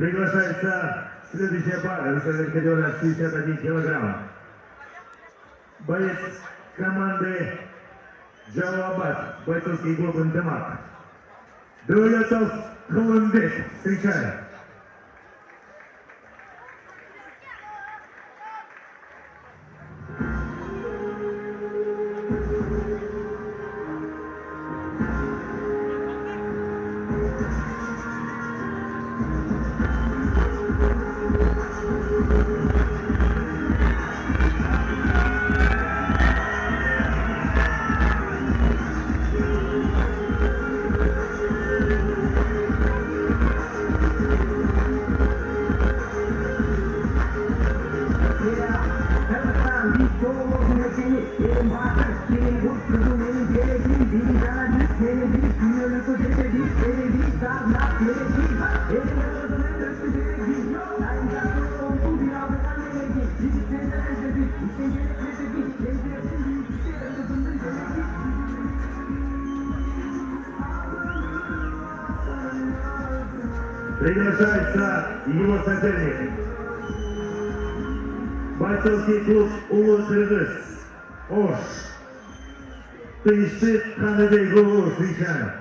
Приглашается следующая пара, весовая категория 61 килограмм. Боец команды Джалабад, бойцовский клуб «Интемак». Дуэлятов Кулымбек встречает. Приглашается его соперник. Бойцовский клуб «Улы-Кыргыз». Ош. Тынышты Ханыбей Гулу встречает.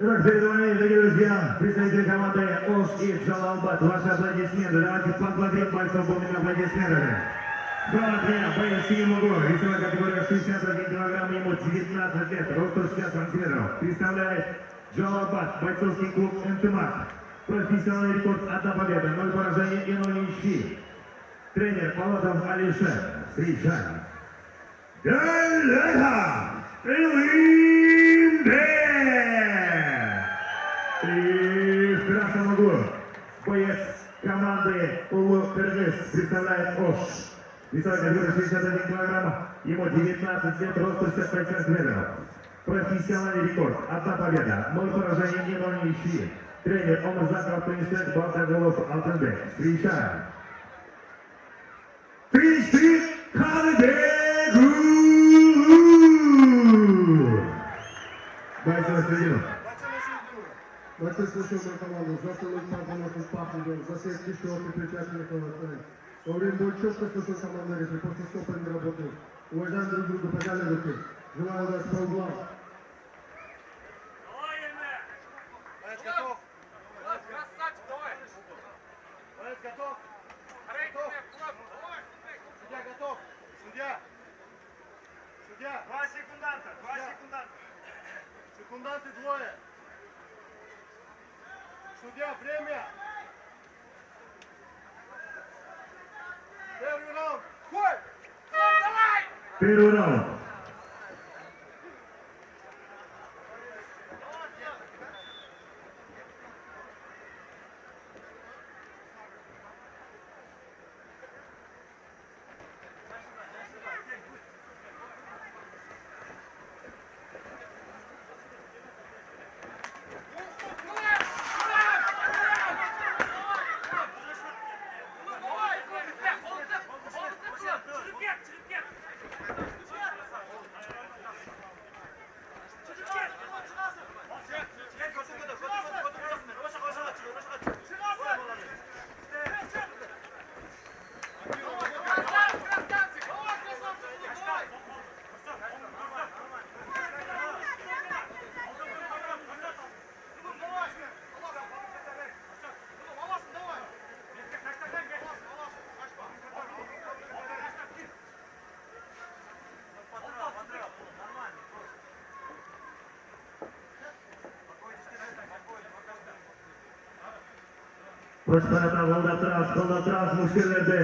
Итак, перед вами, дорогие друзья, представители команды Ош и Джалалбад. Ваши аплодисменты. Давайте подбодрим бойцов полными аплодисментами. Справа от меня боец Синемугу, весовая категория 61 килограмм, ему 19 лет, рост 160 сантиметров. Представляет Джалалбад, бойцовский клуб «Интемак». Профессиональный рекорд, 1 победа, 0 поражений и 0 ничьи. Тренер Палатов Алишер. Встречаем. Дуэлятов Кулымбек. И в красном углу боец команды «Улы-Кыргыз» представляет Ош. Весовая категория 61 килограмм, ему 19 лет, рост 165 сантиметров. Профессиональный рекорд, 1 победа, 0 поражений и 0 ничьи. Тренер Омурзаков Тынышбек Балтагулов Алтынбек. Встречаем. Тынышбек Ханыбек. Бойцовый середину. Бойцовскую команду заслуженным партнером партнером за всех лишних препятствий. Во время боя четко слышал команду, если после стопа не работает. Уважаем друг друга, пожали руки. Желаю удачи по углам. Боец готов. Красавчик, давай. Боец готов. Готов. Судья готов. Судья. 2 секунды. Судья, время! Первый раунд! Бой! Давай! Первый раунд. Boshqarma qo'lda atraf mushkillarda.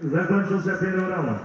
Закончился первый раунд.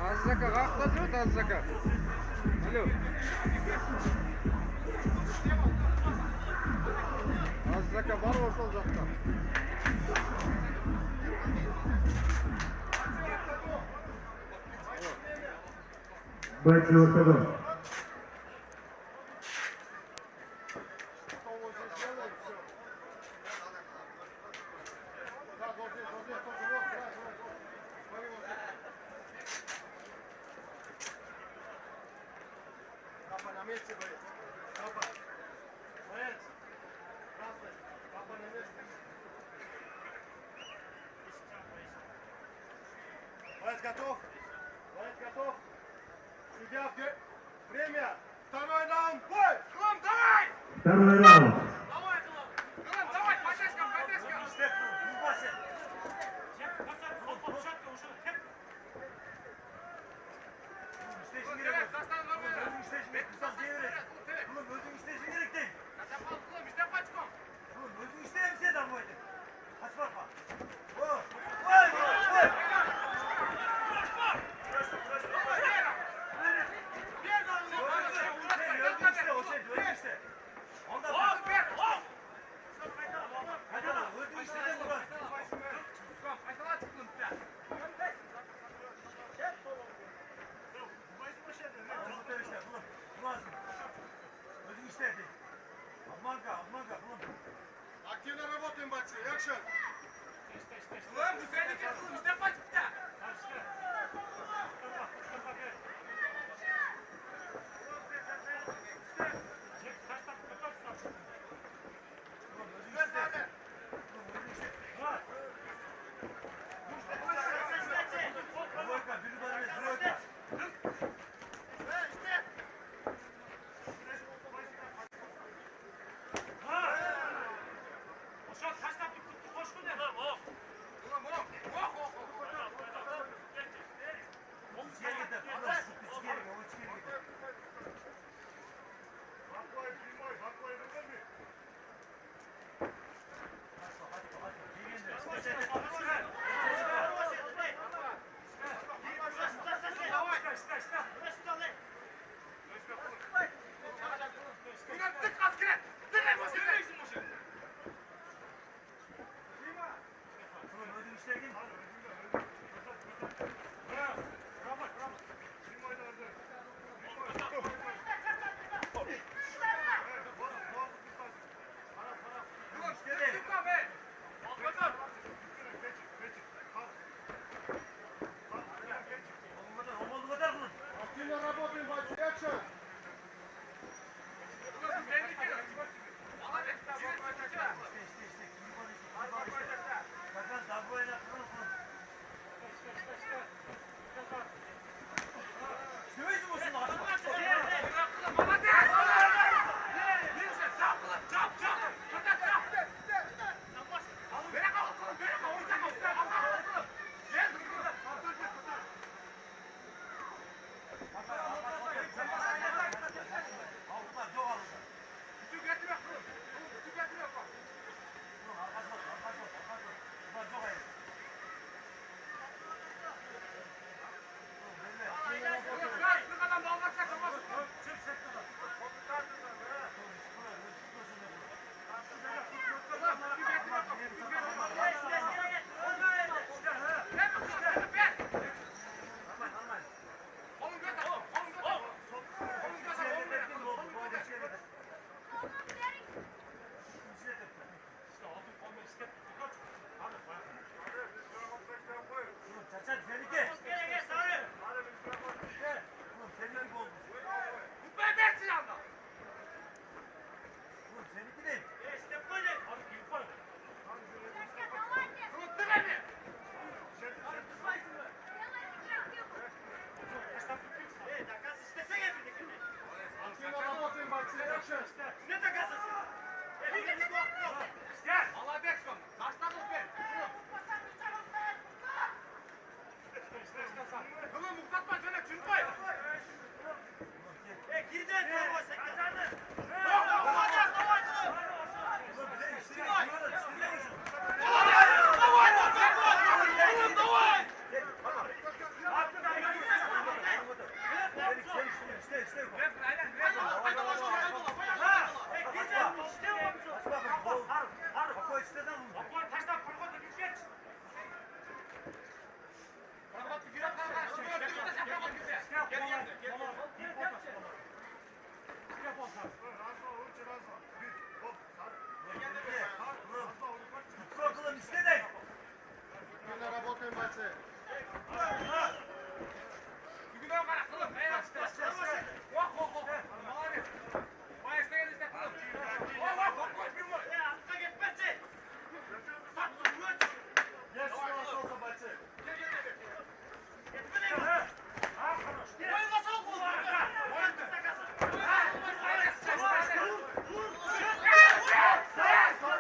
Azzaka, qaqda turibdi Azzaka. Alo. Azzaka bor bo'lsa o yoqda. Бойцы ортогон. Папа на месте, боец. Папа. Боец. Красный. Папа на месте. Боец готов? Боец готов? Судья, время. Второй раунд. Бой! Клым, давай! Второй раунд. Давай, Клым! Клым, давай, поддержка, поддержка!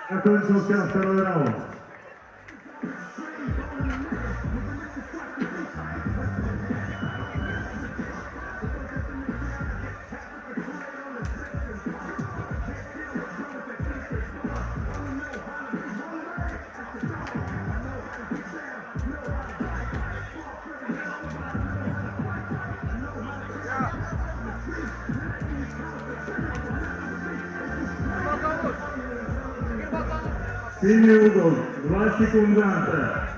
Закончился второй раунд. Синий угол, 2 секунданта.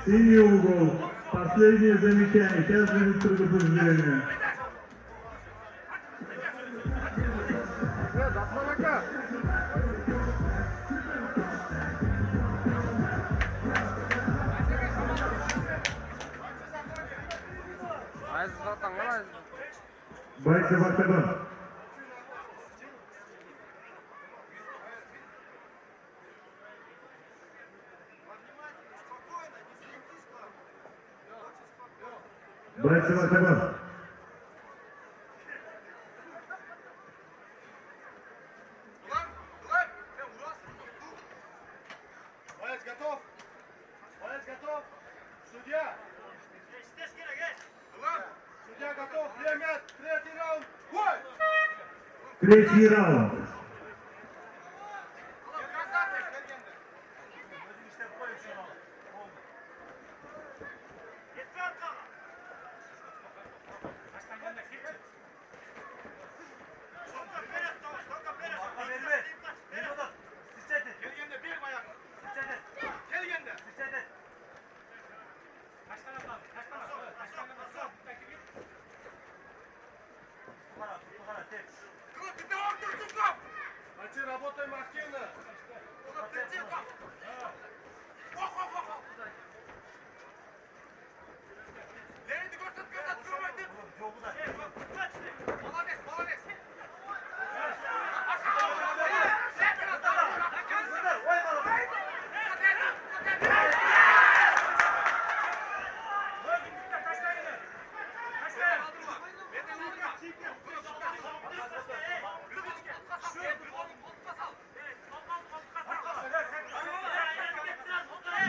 Синий угол, последнее замечание, сейчас будет предупреждение. Бойцы в октагон. Бойцы в октагон. Боец готов? Боец готов? Судья? Судья готов? Время, третий раунд. Бой! Третий раунд. Бойцы, работаем активно.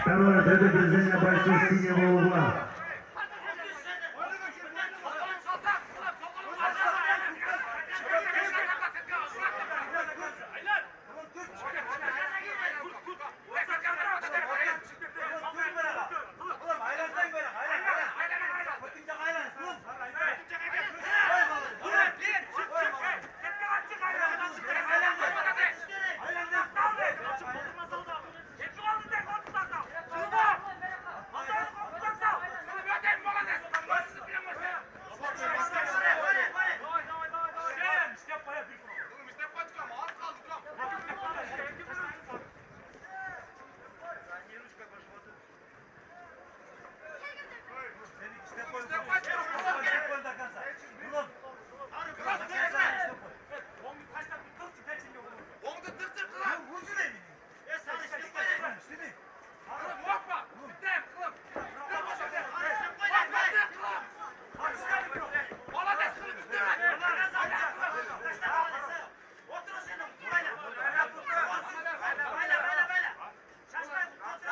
Второе предупреждение бойцов синего угла.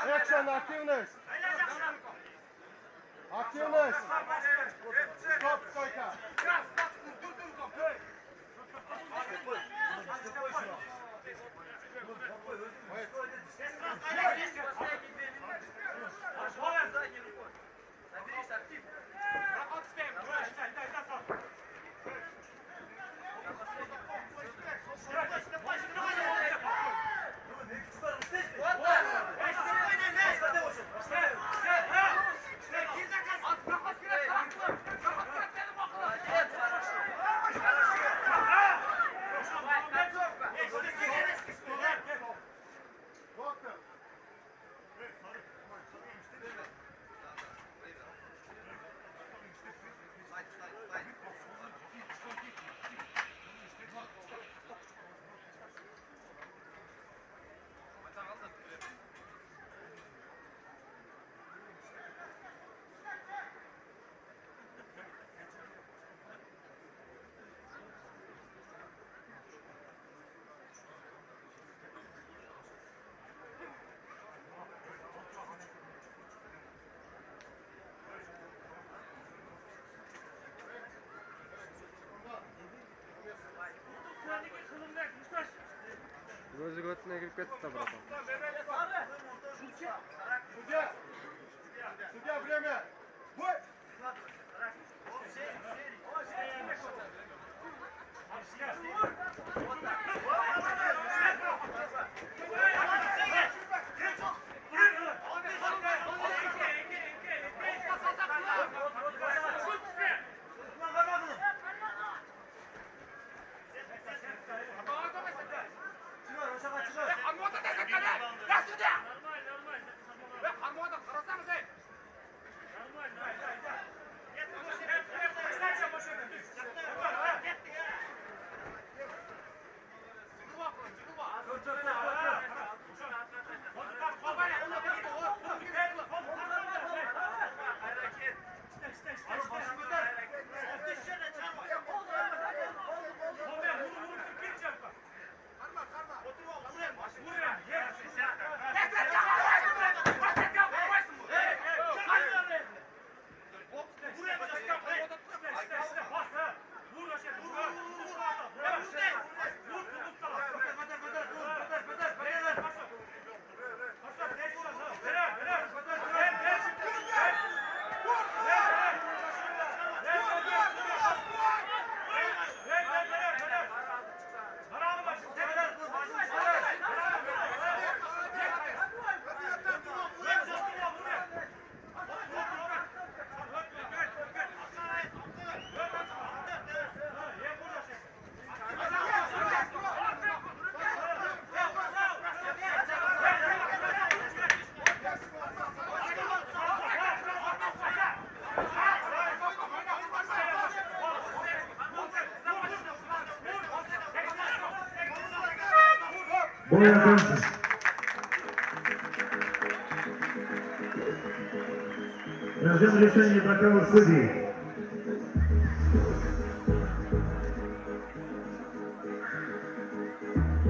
Action, активность! Активность! Стоп, стойка! içine girip ketdi, bratан. Судья, время! Бой! Бой окончен. Ждем решения боковых судей.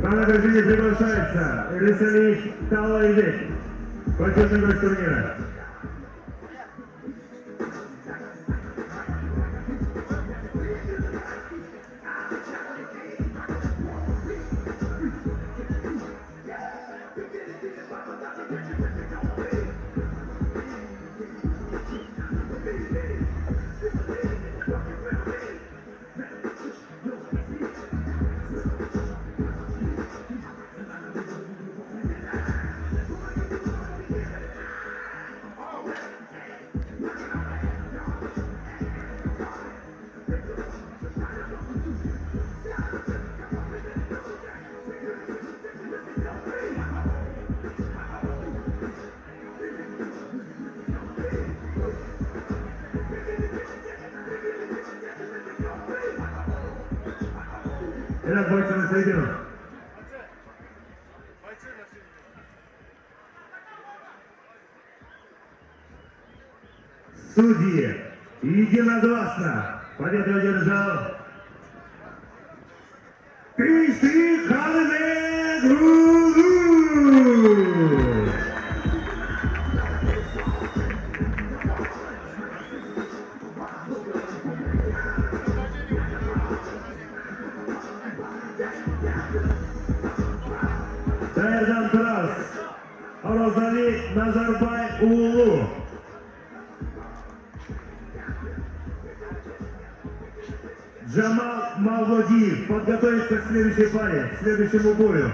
На награждение приглашается Рисалиев Талайбек, почетный гость турнира. Итак, бойцы на середину. Бойцы на середину. Судьи единогласно победу одержал Кристи Халмегулу. Dairdan Turaz, Orazali Nazarbay Ulu. Джамал Мавлодиев подготовится к следующей паре, к следующему бою.